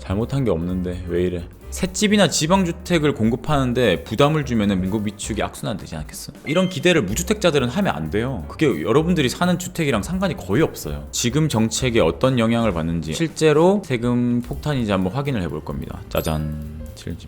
잘못한 게 없는데 왜 이래. 셋집이나 지방주택을 공급하는데 부담을 주면은 민국 위축이 악순환되지 않겠어? 이런 기대를 무주택자들은 하면 안 돼요. 그게 여러분들이 사는 주택이랑 상관이 거의 없어요. 지금 정책에 어떤 영향을 받는지 실제로 세금 폭탄인지 한번 확인을 해볼 겁니다. 짜잔.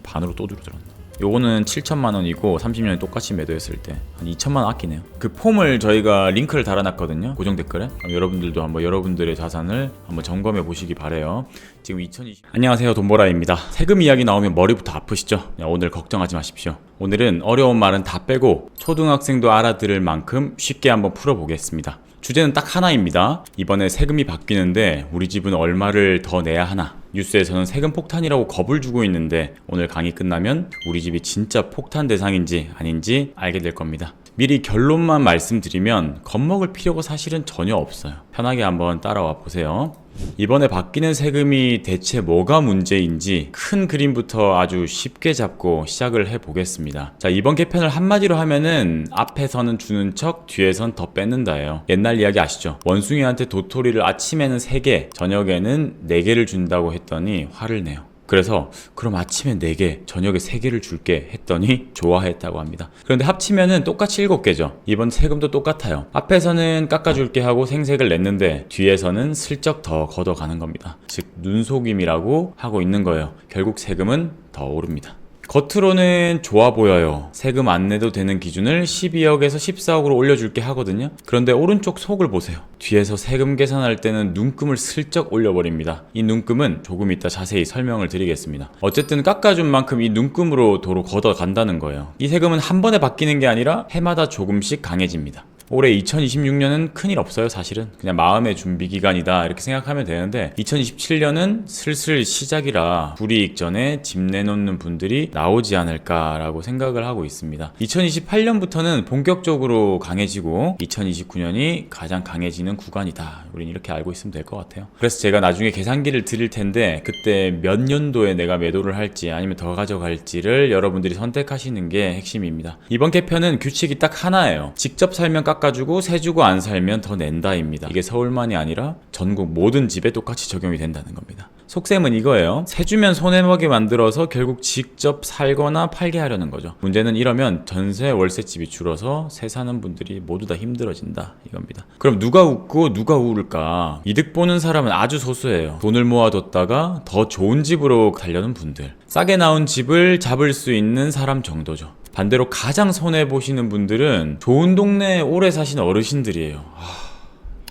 반으로 또 줄어들었네. 요거는 7천만 원이고 30년에 똑같이 매도했을 때 한 2천만 원 아끼네요. 그 폼을 저희가 링크를 달아놨거든요. 고정 댓글에. 그럼 여러분들도 한번 여러분들의 자산을 한번 점검해 보시기 바래요. 지금 2020. 안녕하세요, 돈보라입니다. 세금 이야기 나오면 머리부터 아프시죠? 오늘 걱정하지 마십시오. 오늘은 어려운 말은 다 빼고 초등학생도 알아들을 만큼 쉽게 한번 풀어보겠습니다. 주제는 딱 하나입니다. 이번에 세금이 바뀌는데 우리 집은 얼마를 더 내야 하나? 뉴스에서는 세금 폭탄이라고 겁을 주고 있는데 오늘 강의 끝나면 우리 집이 진짜 폭탄 대상인지 아닌지 알게 될 겁니다. 미리 결론만 말씀드리면 겁먹을 필요가 사실은 전혀 없어요. 편하게 한번 따라와 보세요. 이번에 바뀌는 세금이 대체 뭐가 문제인지 큰 그림부터 아주 쉽게 잡고 시작을 해보겠습니다. 자, 이번 개편을 한마디로 하면은 앞에서는 주는 척 뒤에선 더 뺏는다예요. 옛날 이야기 아시죠? 원숭이한테 도토리를 아침에는 3개, 저녁에는 4개를 준다고 했더니 화를 내요. 그래서 그럼 아침에 4개, 저녁에 3개를 줄게 했더니 좋아했다고 합니다. 그런데 합치면은 똑같이 7개죠. 이번 세금도 똑같아요. 앞에서는 깎아줄게 하고 생색을 냈는데 뒤에서는 슬쩍 더 걷어가는 겁니다. 즉 눈속임이라고 하고 있는 거예요. 결국 세금은 더 오릅니다. 겉으로는 좋아 보여요. 세금 안 내도 되는 기준을 12억에서 14억으로 올려줄게 하거든요. 그런데 오른쪽 속을 보세요. 뒤에서 세금 계산할 때는 눈금을 슬쩍 올려버립니다. 이 눈금은 조금 이따 자세히 설명을 드리겠습니다. 어쨌든 깎아준 만큼 이 눈금으로 도로 걷어간다는 거예요. 이 세금은 한 번에 바뀌는 게 아니라 해마다 조금씩 강해집니다. 올해 2026년은 큰일 없어요. 사실은 그냥 마음의 준비 기간이다 이렇게 생각하면 되는데 2027년은 슬슬 시작이라 불이익 전에 집 내놓는 분들이 나오지 않을까라고 생각을 하고 있습니다. 2028년부터는 본격적으로 강해지고 2029년이 가장 강해지는 구간이다. 우린 이렇게 알고 있으면 될 것 같아요. 그래서 제가 나중에 계산기를 드릴 텐데 그때 몇 년도에 내가 매도를 할지 아니면 더 가져갈지를 여러분들이 선택하시는 게 핵심입니다. 이번 개편은 규칙이 딱 하나예요. 직접 살면 깎아주고 세 주고 안 살면 더 낸다입니다. 이게 서울만이 아니라 전국 모든 집에 똑같이 적용이 된다는 겁니다. 속셈은 이거예요. 세 주면 손해보게 만들어서 결국 직접 살거나 팔게 하려는 거죠. 문제는 이러면 전세 월세집이 줄어서 세 사는 분들이 모두 다 힘들어진다 이겁니다. 그럼 누가 웃고 누가 울까? 이득 보는 사람은 아주 소수예요. 돈을 모아뒀다가 더 좋은 집으로 가려는 분들, 싸게 나온 집을 잡을 수 있는 사람 정도죠. 반대로 가장 손해보시는 분들은 좋은 동네에 오래 사신 어르신들이에요.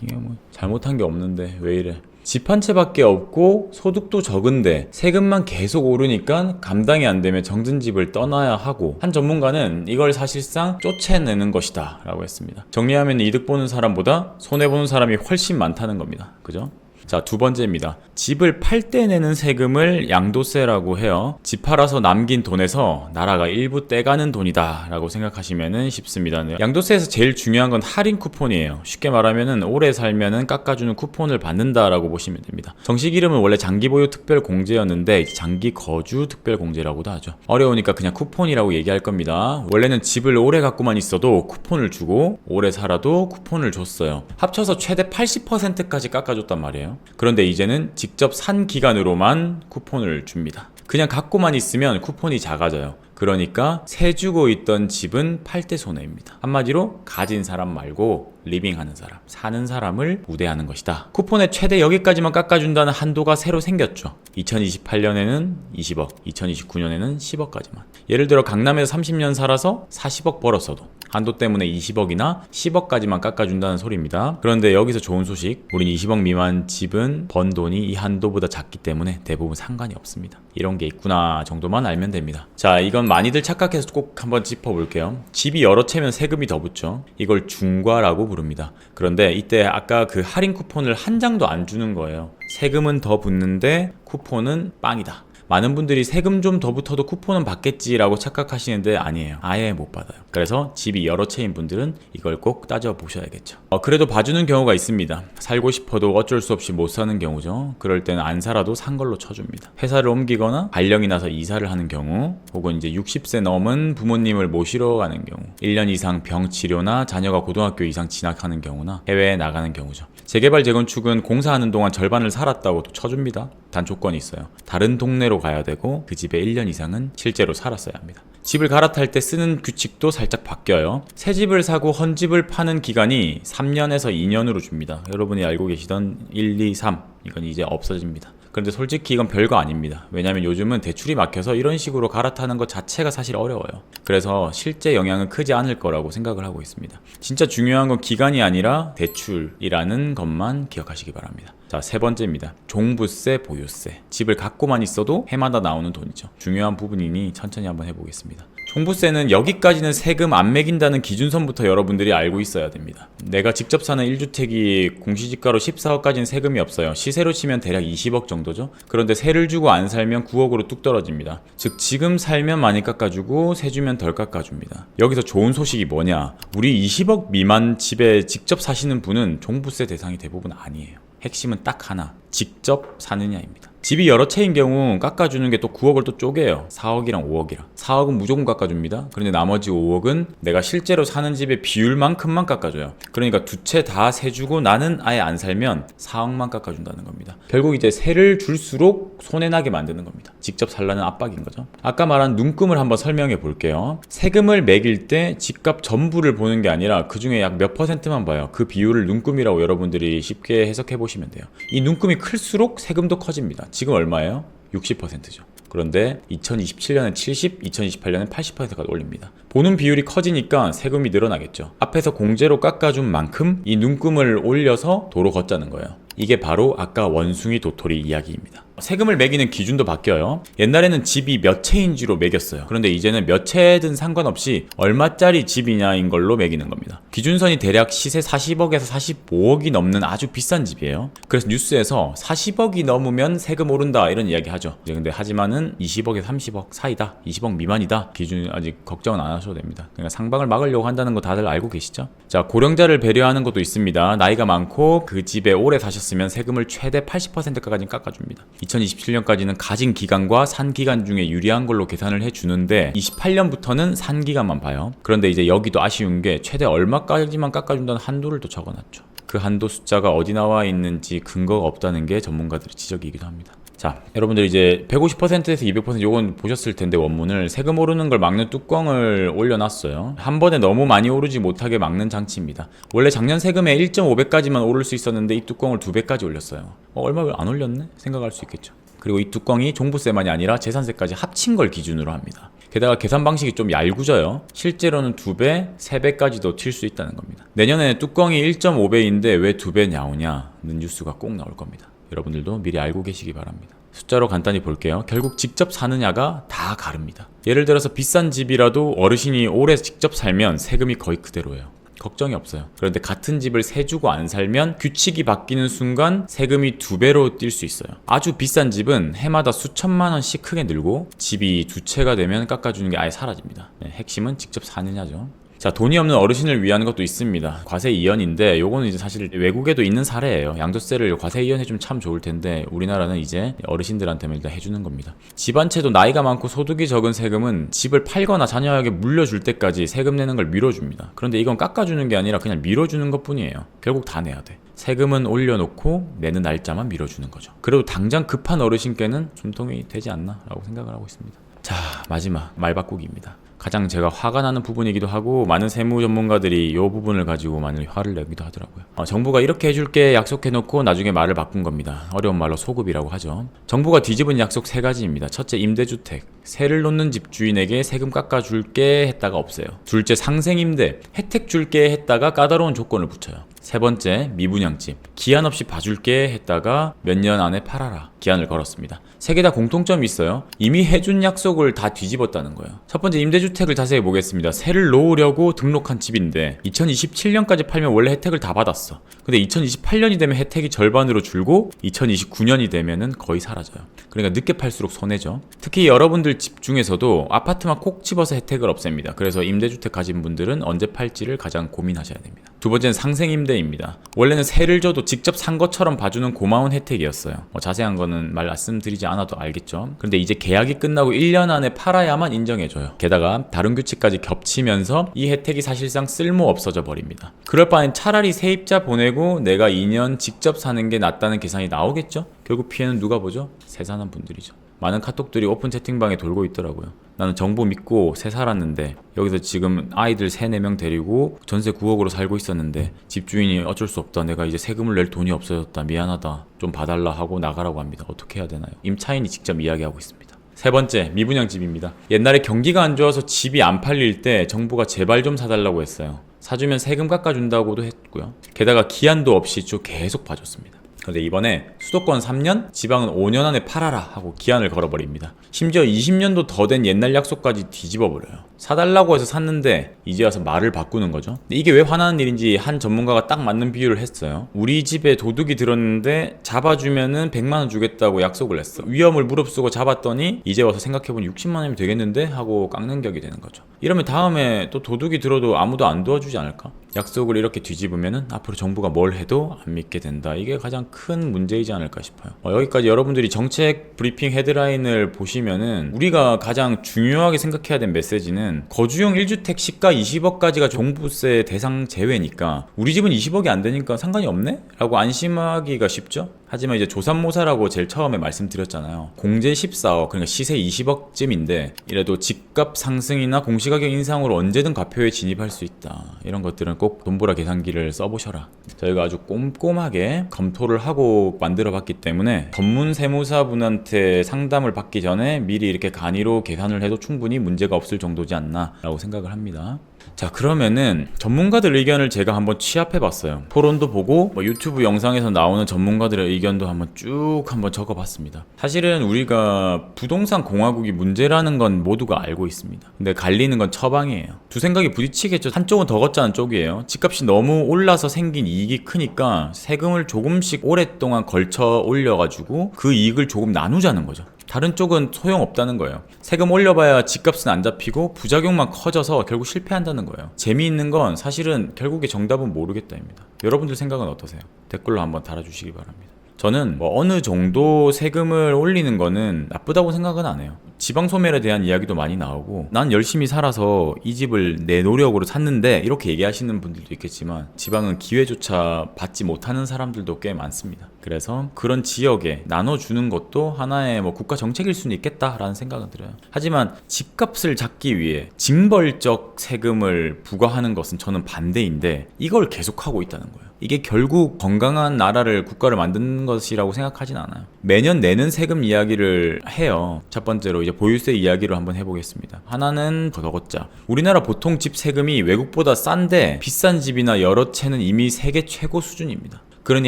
이게 뭐 잘못한 게 없는데 왜 이래. 집 한 채밖에 없고 소득도 적은데 세금만 계속 오르니까 감당이 안 되면 정든 집을 떠나야 하고, 한 전문가는 이걸 사실상 쫓아내는 것이다 라고 했습니다. 정리하면 이득 보는 사람보다 손해보는 사람이 훨씬 많다는 겁니다. 그죠? 자, 두 번째입니다. 집을 팔 때 내는 세금을 양도세라고 해요. 집 팔아서 남긴 돈에서 나라가 일부 떼가는 돈이다 라고 생각하시면 쉽습니다. 양도세에서 제일 중요한 건 할인 쿠폰이에요. 쉽게 말하면 오래 살면 깎아주는 쿠폰을 받는다라고 보시면 됩니다. 정식 이름은 원래 장기보유 특별공제였는데 장기거주 특별공제라고도 하죠. 어려우니까 그냥 쿠폰이라고 얘기할 겁니다. 원래는 집을 오래 갖고만 있어도 쿠폰을 주고 오래 살아도 쿠폰을 줬어요. 합쳐서 최대 80%까지 깎아줬단 말이에요. 그런데 이제는 직접 산 기간으로만 쿠폰을 줍니다. 그냥 갖고만 있으면 쿠폰이 작아져요. 그러니까 세 주고 있던 집은 팔 때 손해입니다. 한마디로 가진 사람 말고 리빙하는 사람, 사는 사람을 우대하는 것이다. 쿠폰에 최대 여기까지만 깎아준다는 한도가 새로 생겼죠. 2028년에는 20억, 2029년에는 10억까지만. 예를 들어 강남에서 30년 살아서 40억 벌었어도 한도 때문에 20억이나 10억까지만 깎아준다는 소리입니다. 그런데 여기서 좋은 소식, 우린 20억 미만 집은 번 돈이 이 한도보다 작기 때문에 대부분 상관이 없습니다. 이런 게 있구나 정도만 알면 됩니다. 자, 이건 많이들 착각해서 꼭 한번 짚어볼게요. 집이 여러 채면 세금이 더 붙죠. 이걸 중과라고 부릅니다. 그런데 이때 아까 그 할인 쿠폰을 한 장도 안 주는 거예요. 세금은 더 붙는데 쿠폰은 빵이다. 많은 분들이 세금 좀 더 붙어도 쿠폰은 받겠지라고 착각하시는데 아니에요. 아예 못 받아요. 그래서 집이 여러 채인 분들은 이걸 꼭 따져보셔야겠죠. 그래도 봐주는 경우가 있습니다. 살고 싶어도 어쩔 수 없이 못 사는 경우죠. 그럴 때는 안 살아도 산 걸로 쳐줍니다. 회사를 옮기거나 발령이 나서 이사를 하는 경우, 혹은 이제 60세 넘은 부모님을 모시러 가는 경우, 1년 이상 병 치료나 자녀가 고등학교 이상 진학하는 경우나 해외에 나가는 경우죠. 재개발 재건축은 공사하는 동안 절반을 살았다고 쳐줍니다. 단 조건이 있어요. 다른 동네로 가야 되고 그 집에 1년 이상은 실제로 살았어야 합니다. 집을 갈아탈 때 쓰는 규칙도 살짝 바뀌어요. 새 집을 사고 헌 집을 파는 기간이 3년에서 2년으로 줍니다. 여러분이 알고 계시던 1, 2, 3 이건 이제 없어집니다. 그런데 솔직히 이건 별거 아닙니다. 왜냐하면 요즘은 대출이 막혀서 이런 식으로 갈아타는 것 자체가 사실 어려워요. 그래서 실제 영향은 크지 않을 거라고 생각을 하고 있습니다. 진짜 중요한 건 기간이 아니라 대출이라는 것만 기억하시기 바랍니다. 자, 세 번째입니다. 종부세, 보유세. 집을 갖고만 있어도 해마다 나오는 돈이죠. 중요한 부분이니 천천히 한번 해보겠습니다. 종부세는 여기까지는 세금 안 매긴다는 기준선부터 여러분들이 알고 있어야 됩니다. 내가 직접 사는 1주택이 공시지가로 14억까지는 세금이 없어요. 시세로 치면 대략 20억 정도죠. 그런데 세를 주고 안 살면 9억으로 뚝 떨어집니다. 즉 지금 살면 많이 깎아주고 세 주면 덜 깎아줍니다. 여기서 좋은 소식이 뭐냐? 우리 20억 미만 집에 직접 사시는 분은 종부세 대상이 대부분 아니에요. 핵심은 딱 하나, 직접 사느냐입니다. 집이 여러 채인 경우 깎아주는 게 또 9억을 또 쪼개요. 4억이랑 5억이랑. 4억은 무조건 깎아줍니다. 그런데 나머지 5억은 내가 실제로 사는 집의 비율만큼만 깎아줘요. 그러니까 두 채 다 세주고 나는 아예 안 살면 4억만 깎아준다는 겁니다. 결국 이제 세를 줄수록 손해나게 만드는 겁니다. 직접 살라는 압박인 거죠. 아까 말한 눈금을 한번 설명해 볼게요. 세금을 매길 때 집값 전부를 보는 게 아니라 그 중에 약 몇 %만 봐요. 그 비율을 눈금이라고 여러분들이 쉽게 해석해 보시면 돼요. 이 눈금이 클수록 세금도 커집니다. 지금 얼마예요? 60%죠. 그런데 2027년엔 70, 2028년엔 80%까지 올립니다. 보는 비율이 커지니까 세금이 늘어나겠죠. 앞에서 공제로 깎아준 만큼 이 눈금을 올려서 도로 걷자는 거예요. 이게 바로 아까 원숭이 도토리 이야기입니다. 세금을 매기는 기준도 바뀌어요. 옛날에는 집이 몇 채인지로 매겼어요. 그런데 이제는 몇 채든 상관없이 얼마짜리 집이냐인 걸로 매기는 겁니다. 기준선이 대략 시세 40억에서 45억이 넘는 아주 비싼 집이에요. 그래서 뉴스에서 40억이 넘으면 세금 오른다 이런 이야기 하죠. 근데 하지만은 20억에서 30억 사이다, 20억 미만이다 기준 아직 걱정은 안 하셔도 됩니다. 그러니까 상방을 막으려고 한다는 거 다들 알고 계시죠? 자, 고령자를 배려하는 것도 있습니다. 나이가 많고 그 집에 오래 사셨으면 세금을 최대 80%까지 깎아줍니다. 2027년까지는 가진 기간과 산 기간 중에 유리한 걸로 계산을 해주는데 28년부터는 산 기간만 봐요. 그런데 이제 여기도 아쉬운 게 최대 얼마까지만 깎아준다는 한도를 또 적어놨죠. 그 한도 숫자가 어디 나와 있는지 근거가 없다는 게 전문가들의 지적이기도 합니다. 자, 여러분들 이제 150%에서 200% 요건 보셨을 텐데 원문을 세금 오르는 걸 막는 뚜껑을 올려놨어요. 한 번에 너무 많이 오르지 못하게 막는 장치입니다. 원래 작년 세금에 1.5배까지만 오를 수 있었는데 이 뚜껑을 2배까지 올렸어요. 얼마 안 올렸네? 생각할 수 있겠죠. 그리고 이 뚜껑이 종부세만이 아니라 재산세까지 합친 걸 기준으로 합니다. 게다가 계산 방식이 좀 얄궂어요. 실제로는 2배, 3배까지도 튈 수 있다는 겁니다. 내년에 뚜껑이 1.5배인데 왜 2배 나오냐는 뉴스가 꼭 나올 겁니다. 여러분들도 미리 알고 계시기 바랍니다. 숫자로 간단히 볼게요. 결국 직접 사느냐가 다 가릅니다. 예를 들어서 비싼 집이라도 어르신이 오래 직접 살면 세금이 거의 그대로예요. 걱정이 없어요. 그런데 같은 집을 세 주고 안 살면 규칙이 바뀌는 순간 세금이 2배로 뛸 수 있어요. 아주 비싼 집은 해마다 수천만 원씩 크게 늘고 집이 두 채가 되면 깎아주는 게 아예 사라집니다. 핵심은 직접 사느냐죠. 자, 돈이 없는 어르신을 위한 것도 있습니다. 과세 이연인데 요거는 이제 사실 외국에도 있는 사례예요. 양도세를 과세 이연해주면 참 좋을 텐데 우리나라는 이제 어르신들한테만 일단 해주는 겁니다. 집 한 채도 나이가 많고 소득이 적은 세금은 집을 팔거나 자녀에게 물려줄 때까지 세금 내는 걸 미뤄줍니다. 그런데 이건 깎아주는 게 아니라 그냥 미뤄주는 것 뿐이에요. 결국 다 내야 돼. 세금은 올려놓고 내는 날짜만 미뤄주는 거죠. 그래도 당장 급한 어르신께는 숨통이 되지 않나 라고 생각을 하고 있습니다. 자, 마지막 말 바꾸기입니다. 가장 제가 화가 나는 부분이기도 하고 많은 세무 전문가들이 이 부분을 가지고 많이 화를 내기도 하더라고요. 정부가 이렇게 해줄게 약속해놓고 나중에 말을 바꾼 겁니다. 어려운 말로 소급이라고 하죠. 정부가 뒤집은 약속 3가지입니다. 첫째, 임대주택. 세를 놓는 집주인에게 세금 깎아줄게 했다가 없어요. 둘째, 상생임대. 혜택 줄게 했다가 까다로운 조건을 붙여요. 세 번째, 미분양집. 기한 없이 봐줄게 했다가 몇 년 안에 팔아라. 기한을 걸었습니다. 세 개 다 공통점이 있어요. 이미 해준 약속을 다 뒤집었다는 거예요. 첫 번째, 임대주택을 자세히 보겠습니다. 세를 놓으려고 등록한 집인데 2027년까지 팔면 원래 혜택을 다 받았어. 근데 2028년이 되면 혜택이 절반으로 줄고 2029년이 되면은 거의 사라져요. 그러니까 늦게 팔수록 손해죠. 특히 여러분들 집 중에서도 아파트만 콕 집어서 혜택을 없앱니다. 그래서 임대주택 가진 분들은 언제 팔지를 가장 고민하셔야 됩니다. 두 번째는 상생임대입니다. 원래는 세를 줘도 직접 산 것처럼 봐주는 고마운 혜택이었어요. 자세한 거는 말씀드리지 않아도 알겠죠. 그런데 이제 계약이 끝나고 1년 안에 팔아야만 인정해줘요. 게다가 다른 규칙까지 겹치면서 이 혜택이 사실상 쓸모 없어져 버립니다. 그럴 바엔 차라리 세입자 보내고 내가 2년 직접 사는 게 낫다는 계산이 나오겠죠? 결국 피해는 누가 보죠? 세 사는 분들이죠. 많은 카톡들이 오픈 채팅방에 돌고 있더라고요. 나는 정보 믿고 새 살았는데 여기서 지금 아이들 3, 4명 데리고 전세 9억으로 살고 있었는데 집주인이 어쩔 수 없다. 내가 이제 세금을 낼 돈이 없어졌다. 미안하다. 좀 봐달라 하고 나가라고 합니다. 어떻게 해야 되나요? 임차인이 직접 이야기하고 있습니다. 세 번째, 미분양집입니다. 옛날에 경기가 안 좋아서 집이 안 팔릴 때 정부가 제발 좀 사달라고 했어요. 사주면 세금 깎아준다고도 했고요. 게다가 기한도 없이 쭉 계속 봐줬습니다. 그런데 이번에 수도권 3년, 지방은 5년 안에 팔아라 하고 기한을 걸어버립니다. 심지어 20년도 더 된 옛날 약속까지 뒤집어버려요. 사달라고 해서 샀는데 이제 와서 말을 바꾸는 거죠. 근데 이게 왜 화나는 일인지 한 전문가가 딱 맞는 비유를 했어요. 우리 집에 도둑이 들었는데 잡아주면은 100만 원 주겠다고 약속을 했어. 위험을 무릅쓰고 잡았더니 이제 와서 생각해보니 60만 원이면 되겠는데 하고 깎는 격이 되는 거죠. 이러면 다음에 또 도둑이 들어도 아무도 안 도와주지 않을까? 약속을 이렇게 뒤집으면은 앞으로 정부가 뭘 해도 안 믿게 된다. 이게 가장 큰 문제이지 않을까 싶어요. 여기까지 여러분들이 정책 브리핑 헤드라인을 보시면은 우리가 가장 중요하게 생각해야 될 메시지는 거주용 1주택 시가 20억까지가 종부세 대상 제외니까 우리 집은 20억이 안 되니까 상관이 없네? 라고 안심하기가 쉽죠? 하지만 이제 조삼모사라고 제일 처음에 말씀드렸잖아요. 공제 14억, 그러니까 시세 20억쯤인데 이래도 집값 상승이나 공시가격 인상으로 언제든 가표에 진입할 수 있다. 이런 것들은 꼭 돈보라 계산기를 써보셔라. 저희가 아주 꼼꼼하게 검토를 하고 만들어봤기 때문에 전문 세무사분한테 상담을 받기 전에 미리 이렇게 간이로 계산을 해도 충분히 문제가 없을 정도지 않나 라고 생각을 합니다. 자, 그러면은 전문가들 의견을 제가 한번 취합해봤어요. 토론도 보고 유튜브 영상에서 나오는 전문가들의 의견도 한번 적어봤습니다. 사실은 우리가 부동산 공화국이 문제라는 건 모두가 알고 있습니다. 근데 갈리는 건 처방이에요. 두 생각이 부딪히겠죠. 한쪽은 더 걷자는 쪽이에요. 집값이 너무 올라서 생긴 이익이 크니까 세금을 조금씩 오랫동안 걸쳐 올려가지고 그 이익을 조금 나누자는 거죠. 다른 쪽은 소용없다는 거예요. 세금 올려봐야 집값은 안 잡히고 부작용만 커져서 결국 실패한다는 거예요. 재미있는 건 사실은 결국에 정답은 모르겠다입니다. 여러분들 생각은 어떠세요? 댓글로 한번 달아주시기 바랍니다. 저는 어느 정도 세금을 올리는 거는 나쁘다고 생각은 안 해요. 지방소멸에 대한 이야기도 많이 나오고 난 열심히 살아서 이 집을 내 노력으로 샀는데 이렇게 얘기하시는 분들도 있겠지만 지방은 기회조차 받지 못하는 사람들도 꽤 많습니다. 그래서 그런 지역에 나눠주는 것도 하나의 국가 정책일 수는 있겠다라는 생각은 들어요. 하지만 집값을 잡기 위해 징벌적 세금을 부과하는 것은 저는 반대인데 이걸 계속하고 있다는 거예요. 이게 결국 건강한 나라를 국가를 만드는 것이라고 생각하진 않아요. 매년 내는 세금 이야기를 해요. 첫 번째로 이제 보유세 이야기로 한번 해보겠습니다. 하나는 더 걷자. 우리나라 보통 집 세금이 외국보다 싼데 비싼 집이나 여러 채는 이미 세계 최고 수준입니다. 그러니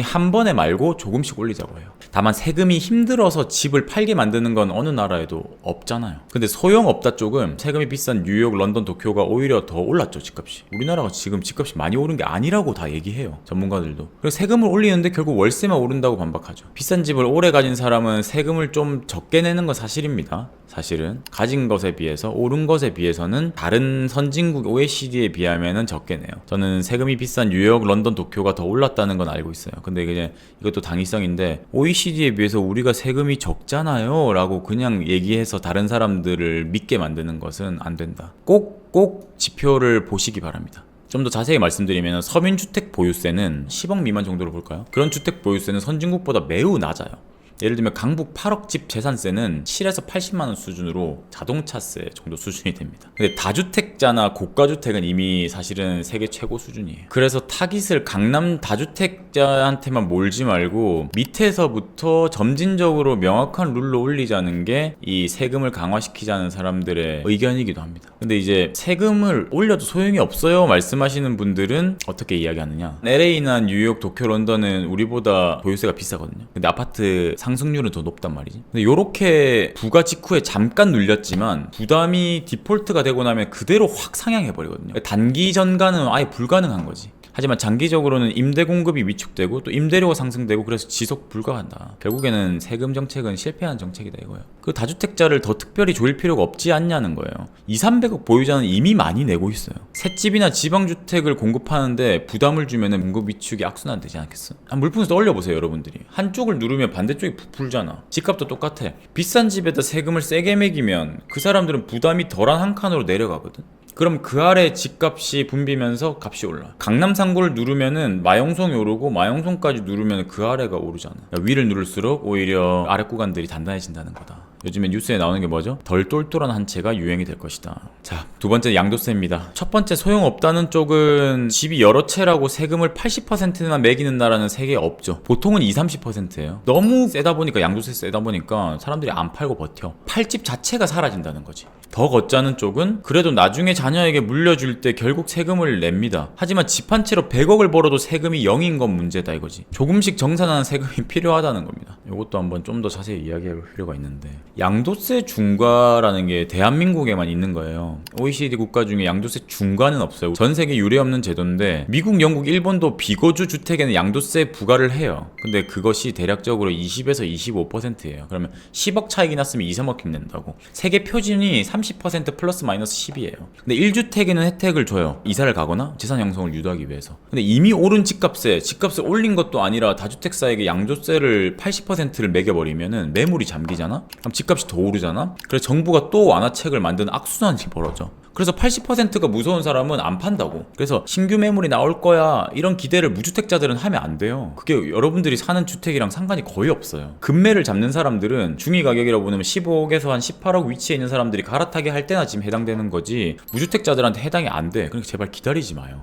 한 번에 말고 조금씩 올리자고 해요. 다만 세금이 힘들어서 집을 팔게 만드는 건 어느 나라에도 없잖아요. 근데 소용없다 쪽은 세금이 비싼 뉴욕, 런던, 도쿄가 오히려 더 올랐죠, 집값이. 우리나라가 지금 집값이 많이 오른 게 아니라고 다 얘기해요, 전문가들도. 그래서 세금을 올리는데 결국 월세만 오른다고 반박하죠. 비싼 집을 오래 가진 사람은 세금을 좀 적게 내는 건 사실입니다. 사실은 가진 것에 비해서 오른 것에 비해서는 다른 선진국 OECD에 비하면은 적게 내요. 저는 세금이 비싼 뉴욕, 런던, 도쿄가 더 올랐다는 건 알고 있어요. 근데 이제 이것도 당위성인데 OECD에 비해서 우리가 세금이 적잖아요 라고 그냥 얘기해서 다른 사람들을 믿게 만드는 것은 안 된다. 꼭 지표를 보시기 바랍니다. 좀 더 자세히 말씀드리면 서민주택 보유세는 10억 미만 정도로 볼까요? 그런 주택 보유세는 선진국보다 매우 낮아요. 예를 들면 강북 8억 집 재산세는 7에서 80만 원 수준으로 자동차세 정도 수준이 됩니다. 근데 다주택자나 고가주택은 이미 사실은 세계 최고 수준이에요. 그래서 타깃을 강남 다주택자한테만 몰지 말고 밑에서부터 점진적으로 명확한 룰로 올리자는 게 이 세금을 강화시키자는 사람들의 의견이기도 합니다. 근데 이제 세금을 올려도 소용이 없어요 말씀하시는 분들은 어떻게 이야기하느냐, LA나 뉴욕, 도쿄, 런던은 우리보다 보유세가 비싸거든요. 근데 아파트 상승률은 더 높단 말이지. 근데 요렇게 부가 직후에 잠깐 눌렸지만 부담이 디폴트가 되고 나면 그대로 확 상향해버리거든요. 단기 전가는 아예 불가능한 거지. 하지만 장기적으로는 임대 공급이 위축되고 또 임대료가 상승되고 그래서 지속 불가한다. 결국에는 세금 정책은 실패한 정책이다 이거예요. 그 다주택자를 더 특별히 조일 필요가 없지 않냐는 거예요. 2,300억 보유자는 이미 많이 내고 있어요. 셋집이나 지방주택을 공급하는데 부담을 주면은 공급 위축이 악순환 되지 않겠어? 물품에서 떠올려보세요 여러분들이. 한쪽을 누르면 반대쪽이 부풀잖아. 집값도 똑같아. 비싼 집에다 세금을 세게 매기면 그 사람들은 부담이 덜한 한 칸으로 내려가거든. 그럼 그 아래 집값이 붐비면서 값이 올라. 강남 상고를 누르면은 마용성이 오르고 마용성까지 누르면 그 아래가 오르잖아. 위를 누를수록 오히려 아래 구간들이 단단해진다는 거다. 요즘에 뉴스에 나오는 게 뭐죠? 덜 똘똘한 한 채가 유행이 될 것이다. 자, 두 번째 양도세입니다. 첫 번째 소용없다는 쪽은 집이 여러 채라고 세금을 80%나 매기는 나라는 세계에 없죠. 보통은 20-30%예요. 너무 세다 보니까 양도세 세다 보니까 사람들이 안 팔고 버텨. 팔 집 자체가 사라진다는 거지. 더 걷자는 쪽은 그래도 나중에 자녀에게 물려줄 때 결국 세금을 냅니다. 하지만 집 한 채로 100억을 벌어도 세금이 0인 건 문제다 이거지. 조금씩 정산하는 세금이 필요하다는 겁니다. 이것도 한번 좀 더 자세히 이야기할 필요가 있는데, 양도세 중과라는 게 대한민국에만 있는 거예요. OECD 국가 중에 양도세 중과는 없어요. 전 세계 유례 없는 제도인데 미국, 영국, 일본도 비거주 주택에는 양도세 부과를 해요. 근데 그것이 대략적으로 20에서 25%예요. 그러면 10억 차익이 났으면 2, 3억 낸다고. 세계 표준이 30% 플러스 마이너스 10이에요. 근데 1주택에는 혜택을 줘요. 이사를 가거나 재산 형성을 유도하기 위해서. 근데 이미 오른 집값을 올린 것도 아니라 다주택사에게 양도세를 80%를 매겨버리면은 매물이 잠기잖아? 그럼 집값이 더 오르잖아? 그래서 정부가 또 완화책을 만드는 악순환이 벌어져. 그래서 80%가 무서운 사람은 안 판다고. 그래서 신규 매물이 나올 거야 이런 기대를 무주택자들은 하면 안 돼요. 그게 여러분들이 사는 주택이랑 상관이 거의 없어요. 금매를 잡는 사람들은 중위 가격이라고 보면 15억에서 한 18억 위치에 있는 사람들이 갈아타게 할 때나 지금 해당되는 거지, 무주택자들한테 해당이 안 돼. 그러니까 제발 기다리지 마요.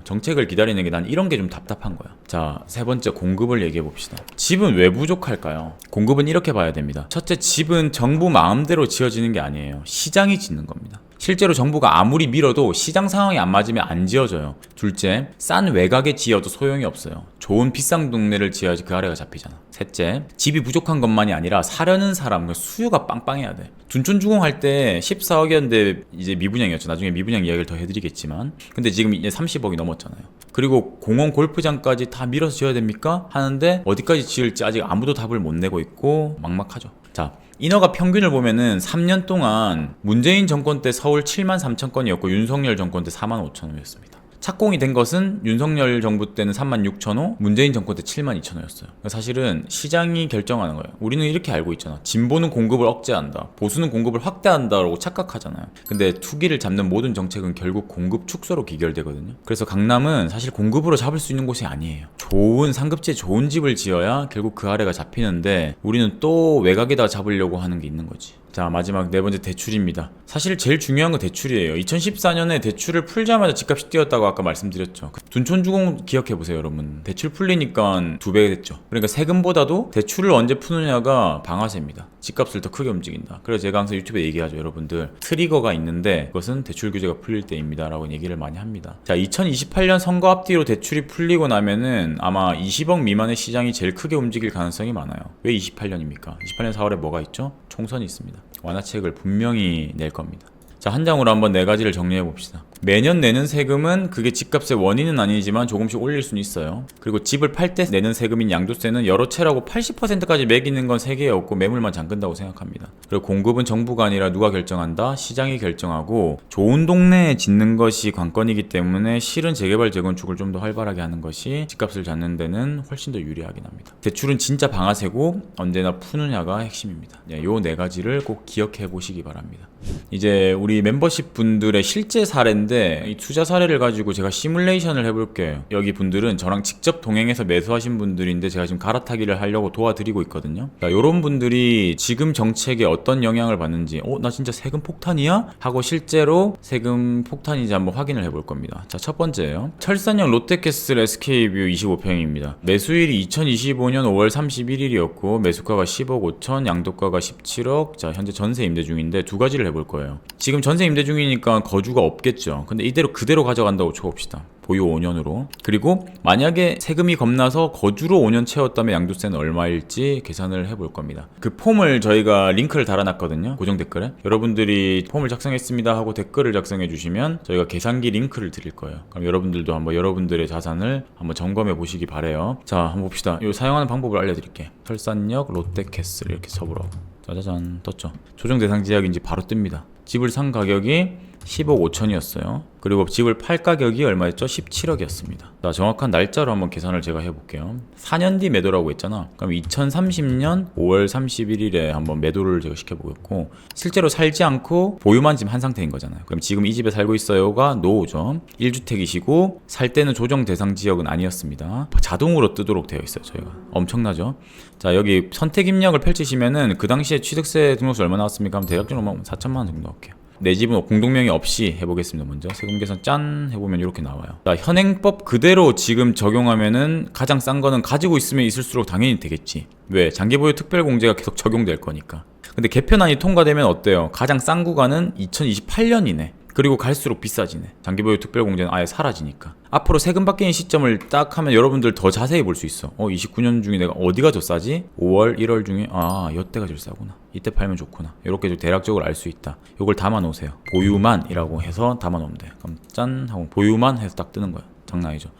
정책을 기다리는 게 난 이런 게 좀 답답한 거야. 자, 세 번째 공급을 얘기해 봅시다. 집은 왜 부족할까요? 공급은 이렇게 봐야 됩니다. 첫째, 집은 정부 마음대로 지어지는 게 아니에요. 시장이 짓는 겁니다. 실제로 정부가 아무리 밀어도 시장 상황이 안 맞으면 안 지어져요. 둘째, 싼 외곽에 지어도 소용이 없어요. 좋은 비싼 동네를 지어야지 그 아래가 잡히잖아. 셋째, 집이 부족한 것만이 아니라 사려는 사람, 수요가 빵빵해야 돼. 둔촌주공 할 때 14억이었는데 이제 미분양이었죠. 나중에 미분양 이야기를 더 해드리겠지만, 근데 지금 이제 30억이 넘었잖아요. 그리고 공원 골프장까지 다 밀어서 지어야 됩니까? 하는데 어디까지 지을지 아직 아무도 답을 못 내고 있고 막막하죠. 자, 인허가 평균을 보면은 3년 동안 문재인 정권 때 서울 7만 3천 건이었고 윤석열 정권 때 4만 5천 호였습니다. 착공이 된 것은 윤석열 정부 때는 3만 6천 호, 문재인 정권 때 7만 2천 호였어요. 사실은 시장이 결정하는 거예요. 우리는 이렇게 알고 있잖아. 진보는 공급을 억제한다, 보수는 공급을 확대한다라고 착각하잖아요. 근데 투기를 잡는 모든 정책은 결국 공급 축소로 귀결되거든요. 그래서 강남은 사실 공급으로 잡을 수 있는 곳이 아니에요. 좋은 상급지에 좋은 집을 지어야 결국 그 아래가 잡히는데 우리는 또 외곽에다 잡으려고 하는 게 있는 거지. 자, 마지막 네 번째 대출입니다. 사실 제일 중요한 건 대출이에요. 2014년에 대출을 풀자마자 집값이 뛰었다고 아까 말씀드렸죠. 둔촌주공 기억해보세요 여러분. 대출 풀리니까 2배 됐죠. 그러니까 세금보다도 대출을 언제 푸느냐가 방아쇠입니다. 집값을 더 크게 움직인다. 그래서 제가 항상 유튜브에 얘기하죠. 여러분들, 트리거가 있는데 그것은 대출 규제가 풀릴 때입니다 라고 얘기를 많이 합니다. 자, 2028년 선거 앞뒤로 대출이 풀리고 나면은 아마 20억 미만의 시장이 제일 크게 움직일 가능성이 많아요. 왜 28년입니까? 28년 4월에 뭐가 있죠? 총선이 있습니다. 완화책을 분명히 낼 겁니다. 자, 한 장으로 한번 네 가지를 정리해 봅시다. 매년 내는 세금은 그게 집값의 원인은 아니지만 조금씩 올릴 수는 있어요. 그리고 집을 팔 때 내는 세금인 양도세는 여러 채라고 80%까지 매기는 건 세계에 없고 매물만 잠근다고 생각합니다. 그리고 공급은 정부가 아니라 누가 결정한다? 시장이 결정하고, 좋은 동네에 짓는 것이 관건이기 때문에 실은 재개발 재건축을 좀 더 활발하게 하는 것이 집값을 잡는 데는 훨씬 더 유리하긴 합니다. 대출은 진짜 방아쇠고 언제나 푸느냐가 핵심입니다. 요 네 가지를 꼭 기억해 보시기 바랍니다. 이제 우리 멤버십 분들의 실제 사례인데 많은데 이 투자 사례를 가지고 제가 시뮬레이션을 해볼게요. 여기 분들은 저랑 직접 동행해서 매수하신 분들인데 제가 지금 갈아타기를 하려고 도와드리고 있거든요. 이런 분들이 지금 정책에 어떤 영향을 받는지 나 진짜 세금 폭탄이야? 하고 실제로 세금 폭탄인지 한번 확인을 해볼 겁니다. 자, 첫 번째예요. 철산역 롯데캐슬 SK뷰 25평입니다. 매수일이 2025년 5월 31일이었고 매수가가 10억 5천, 양도가가 17억. 자, 현재 전세 임대 중인데 두 가지를 해볼 거예요. 지금 전세 임대 중이니까 거주가 없겠죠. 근데 이대로 그대로 가져간다고 쳐봅시다. 보유 5년으로. 그리고 만약에 세금이 겁나서 거주로 5년 채웠다면 양도세는 얼마일지 계산을 해볼 겁니다. 그 폼을 저희가 링크를 달아놨거든요. 고정 댓글에. 여러분들이 폼을 작성했습니다 하고 댓글을 작성해 주시면 저희가 계산기 링크를 드릴 거예요. 그럼 여러분들도 한번 여러분들의 자산을 한번 점검해 보시기 바래요. 자, 한번 봅시다. 이 사용하는 방법을 알려드릴게요. 철산역 롯데캐슬 이렇게 쳐보라고. 짜자잔, 떴죠. 조정 대상 지역인지 바로 뜹니다. 집을 산 가격이 10억 5천이었어요. 그리고 집을 팔 가격이 얼마였죠? 17억이었습니다. 자, 정확한 날짜로 한번 계산을 제가 해볼게요. 4년 뒤 매도라고 했잖아. 그럼 2030년 5월 31일에 한번 매도를 제가 시켜보겠고, 실제로 살지 않고 보유만 지금 한 상태인 거잖아요. 그럼 지금 이 집에 살고 있어요가 노죠. 1주택이시고 살 때는 조정 대상 지역은 아니었습니다. 자동으로 뜨도록 되어 있어요. 저희가 엄청나죠. 자, 여기 선택 입력을 펼치시면은 그 당시에 취득세 등록세 얼마 나왔습니까? 하면 대략적으로 4천만 원 정도 나올게요. 내 집은 공동명의 없이 해보겠습니다. 먼저 세금 계산 짠 해보면 이렇게 나와요. 자, 현행법 그대로 지금 적용하면은 가장 싼 거는 가지고 있으면 있을수록 당연히 되겠지. 왜? 장기보유 특별공제가 계속 적용될 거니까. 근데 개편안이 통과되면 어때요? 가장 싼 구간은 2028년이네. 그리고 갈수록 비싸지네. 장기보유 특별공제는 아예 사라지니까. 앞으로 세금 바뀌는 시점을 딱 하면 여러분들 더 자세히 볼 수 있어. 29년 중에 내가 어디가 더 싸지? 5월, 1월 중에 이때가 제일 싸구나. 이때 팔면 좋구나. 이렇게 대략적으로 알 수 있다. 요걸 담아 놓으세요. 보유만이라고 해서 담아 놓으면 돼요. 그럼 짠 하고 보유만 해서 딱 뜨는 거야. 장난 아니죠.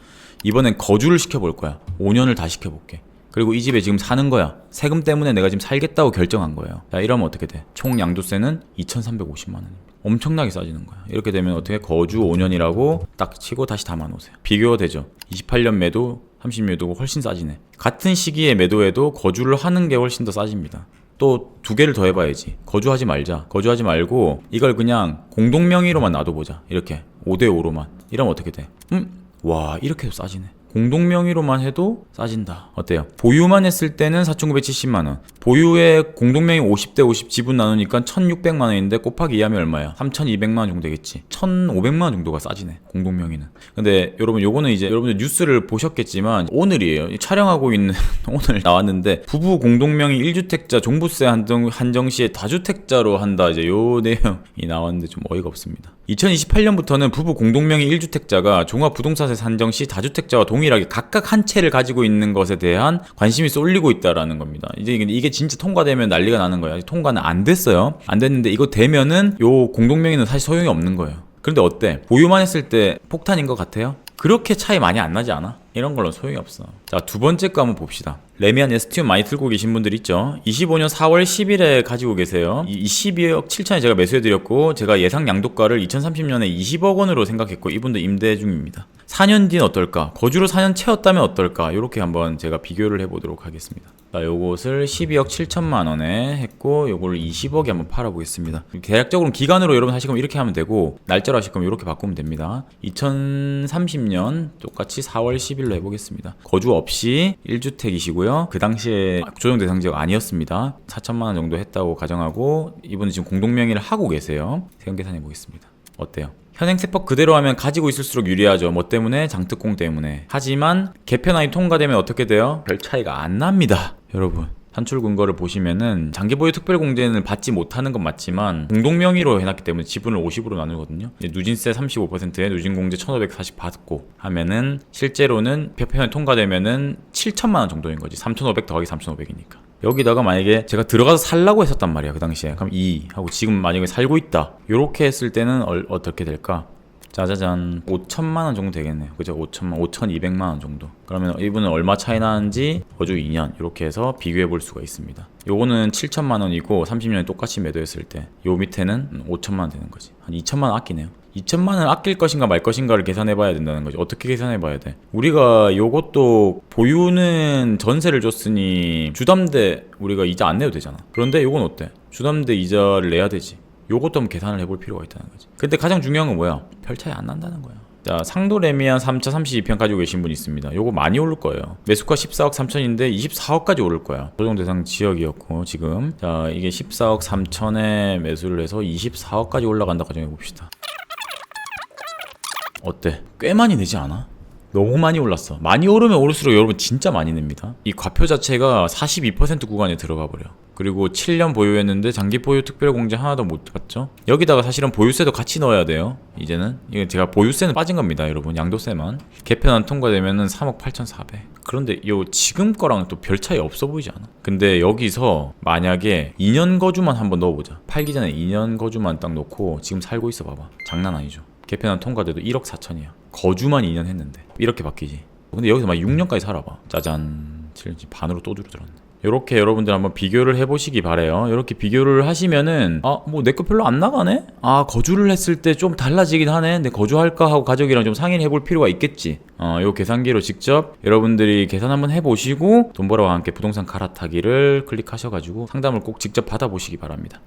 이번엔 거주를 시켜볼 거야. 5년을 다 시켜볼게. 그리고 이 집에 지금 사는 거야. 세금 때문에 내가 지금 살겠다고 결정한 거예요. 자, 이러면 어떻게 돼? 총 양도세는 2,350만 원입니다. 엄청나게 싸지는 거야. 이렇게 되면 어떻게 거주 5년이라고 딱 치고 다시 담아 놓으세요. 비교가 되죠. 28년 매도, 30년 매도가 훨씬 싸지네. 같은 시기에 매도해도 거주를 하는 게 훨씬 더 싸집니다. 또 두 개를 더 해봐야지. 거주하지 말자. 거주하지 말고 이걸 그냥 공동명의로만 놔둬보자. 이렇게 5대5로만. 이러면 어떻게 돼? 와, 이렇게 해도 싸지네. 공동명의로만 해도 싸진다. 어때요? 보유만 했을 때는 4,970만 원. 보유에 공동명의 50대 50 지분 나누니까 1,600만 원인데 곱하기 2하면 얼마야? 3,200만 원 정도 되겠지. 1,500만 원 정도가 싸지네. 공동명의는. 근데 여러분 요거는 이제 여러분들 뉴스를 보셨겠지만 오늘이에요. 촬영하고 있는 오늘 나왔는데 부부 공동명의 1주택자 종부세 한정 시에 다주택자로 한다. 이제 요 내용이 나왔는데 좀 어이가 없습니다. 2028년부터는 부부 공동명의 1주택자가 종합부동산세 산정 시 다주택자와 동일하게 각각 한 채를 가지고 있는 것에 대한 관심이 쏠리고 있다라는 겁니다. 이게 진짜 통과되면 난리가 나는 거야. 통과는 안 됐어요. 안 됐는데 이거 되면은 요 공동명의는 사실 소용이 없는 거예요. 그런데 어때? 보유만 했을 때 폭탄인 것 같아요? 그렇게 차이 많이 안 나지 않아? 이런 걸로 소용이 없어. 자, 두 번째 거 한번 봅시다. 레미안 에스티움 많이 들고 계신 분들 있죠? 25년 4월 10일에 가지고 계세요. 12억 7천에 제가 매수해드렸고 제가 예상 양도가를 2030년에 20억 원으로 생각했고 이분도 임대 중입니다. 4년 뒤는 어떨까? 거주로 4년 채웠다면 어떨까? 이렇게 한번 제가 비교를 해보도록 하겠습니다. 자, 요것을 12억 7천만 원에 했고 요거를 20억에 한번 팔아보겠습니다. 대략적으로 기간으로 여러분 하실 거면 이렇게 하면 되고 날짜로 하실 거면 이렇게 바꾸면 됩니다. 2030년 똑같이 4월 10일로 해보겠습니다. 거주 없이 1주택이시고요. 그 당시에 조정 대상 지역 아니었습니다. 4천만 원 정도 했다고 가정하고 이분은 지금 공동명의를 하고 계세요. 세금 계산해 보겠습니다. 어때요? 현행세법 그대로 하면 가지고 있을수록 유리하죠. 뭐 때문에? 장특공 때문에. 하지만 개편안이 통과되면 어떻게 돼요? 별 차이가 안 납니다. 여러분, 산출 근거를 보시면은 장기보유 특별공제는 받지 못하는 건 맞지만 공동명의로 해놨기 때문에 지분을 50으로 나누거든요. 누진세 35%에 누진공제 1,540 받고 하면은 실제로는 개편안이 통과되면은 7천만 원 정도인 거지. 3,500 더하기 3,500이니까. 여기다가 만약에 제가 들어가서 살라고 했었단 말이야 그 당시에. 그럼 2 하고 지금 만약에 살고 있다 요렇게 했을 때는 어떻게 될까? 짜자잔, 5천만 원 정도 되겠네요. 그죠? 5,200만 원 정도. 그러면 이분은 얼마 차이 나는지 거주 2년 이렇게 해서 비교해 볼 수가 있습니다. 요거는 7천만 원이고 30년에 똑같이 매도했을 때 요 밑에는 5천만 원 되는 거지. 한 2천만 원 아끼네요. 2천만 원 아낄 것인가 말 것인가를 계산해 봐야 된다는 거지. 어떻게 계산해 봐야 돼? 우리가 요것도 보유는 전세를 줬으니 주담대 우리가 이자 안 내도 되잖아. 그런데 요건 어때? 주담대 이자를 내야 되지. 요것도 한번 계산을 해볼 필요가 있다는 거지. 근데 가장 중요한 건 뭐야? 별 차이 안 난다는 거야. 자, 상도 레미안 3차 32편 가지고 계신 분 있습니다. 요거 많이 오를 거예요. 매수가 14억 3천인데 24억까지 오를 거야. 조정 대상 지역이었고 지금 자 이게 14억 3천에 매수를 해서 24억까지 올라간다 가정해 봅시다. 어때? 꽤 많이 내지 않아? 너무 많이 올랐어. 많이 오르면 오를수록 여러분 진짜 많이 냅니다. 이 과표 자체가 42% 구간에 들어가 버려. 그리고 7년 보유했는데 장기 보유 특별 공제 하나도 못 받죠. 여기다가 사실은 보유세도 같이 넣어야 돼요. 이제는 이게 제가 보유세는 빠진 겁니다, 여러분. 양도세만. 개편안 통과되면은 3억 8,400. 그런데 요 지금 거랑 또 별 차이 없어 보이지 않아? 근데 여기서 만약에 2년 거주만 한번 넣어보자. 팔기 전에 2년 거주만 딱 넣고 지금 살고 있어 봐봐. 장난 아니죠. 개편안 통과돼도 1억 4천이야. 거주만 2년 했는데 이렇게 바뀌지. 근데 여기서 막 6년까지 살아봐. 짜잔. 반으로 또 줄어들었네. 요렇게 여러분들 한번 비교를 해보시기 바래요. 요렇게 비교를 하시면은 뭐 내 거 별로 안 나가네? 거주를 했을 때 좀 달라지긴 하네. 내 거주할까 하고 가족이랑 좀 상의를 해볼 필요가 있겠지. 요 계산기로 직접 여러분들이 계산 한번 해보시고 돈벌어와 함께 부동산 갈아타기를 클릭하셔가지고 상담을 꼭 직접 받아보시기 바랍니다.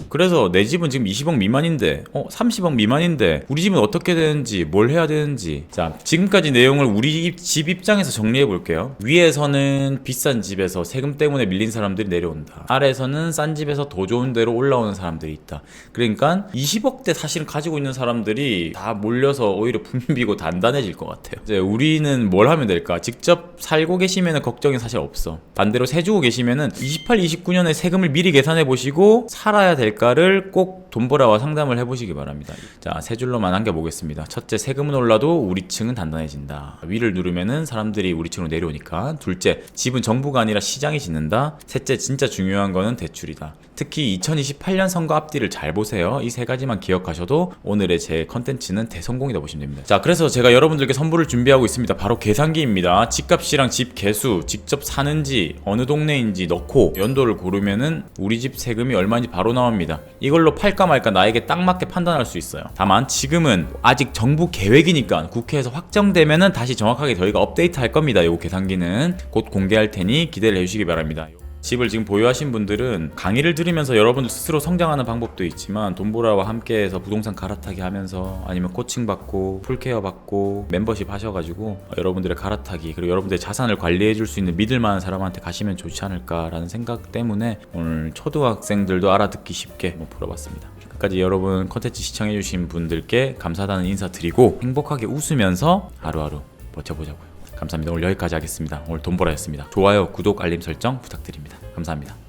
그래서 내 집은 지금 20억 미만인데 30억 미만인데 우리 집은 어떻게 되는지 뭘 해야 되는지 자 지금까지 내용을 우리 집 입장에서 정리해 볼게요. 위에서는 비싼 집에서 세금 때문에 밀린 사람들이 내려온다. 아래에서는 싼 집에서 더 좋은 데로 올라오는 사람들이 있다. 그러니까 20억대 사실은 가지고 있는 사람들이 다 몰려서 오히려 붐비고 단단해질 것 같아요. 이제 우리는 뭘 하면 될까? 직접 살고 계시면 걱정이 사실 없어. 반대로 세주고 계시면은 28, 29년에 세금을 미리 계산해 보시고 살아야 될까를 꼭 돈보라와 상담을 해보시기 바랍니다. 자, 세 줄로만 남겨보겠습니다. 첫째, 세금은 올라도 우리 층은 단단해진다. 위를 누르면은 사람들이 우리 층으로 내려오니까. 둘째, 집은 정부가 아니라 시장이 짓는다. 셋째, 진짜 중요한 거는 대출이다. 특히 2028년 선거 앞뒤를 잘 보세요. 이 세 가지만 기억하셔도 오늘의 제 컨텐츠는 대성공이다 보시면 됩니다. 자, 그래서 제가 여러분들께 선물을 준비하고 있습니다. 바로 계산기입니다. 집값이랑 집 개수, 직접 사는지 어느 동네인지 넣고 연도를 고르면은 우리 집 세금이 얼마인지 바로 나옵니다. 이걸로 팔까 말까 나에게 딱 맞게 판단할 수 있어요. 다만 지금은 아직 정부 계획이니까 국회에서 확정되면은 다시 정확하게 저희가 업데이트 할 겁니다. 이 계산기는 곧 공개할 테니 기대를 해주시기 바랍니다. 집을 지금 보유하신 분들은 강의를 들으면서 여러분들 스스로 성장하는 방법도 있지만 돈보라와 함께해서 부동산 갈아타기 하면서 아니면 코칭 받고 풀케어 받고 멤버십 하셔가지고 여러분들의 갈아타기 그리고 여러분들의 자산을 관리해 줄 수 있는 믿을 만한 사람한테 가시면 좋지 않을까라는 생각 때문에 오늘 초등학생들도 알아듣기 쉽게 풀어봤습니다. 끝까지 여러분 컨텐츠 시청해주신 분들께 감사하다는 인사 드리고 행복하게 웃으면서 하루하루 버텨보자고요. 감사합니다. 오늘 여기까지 하겠습니다. 오늘 돈보라였습니다. 좋아요, 구독, 알림 설정 부탁드립니다. 감사합니다.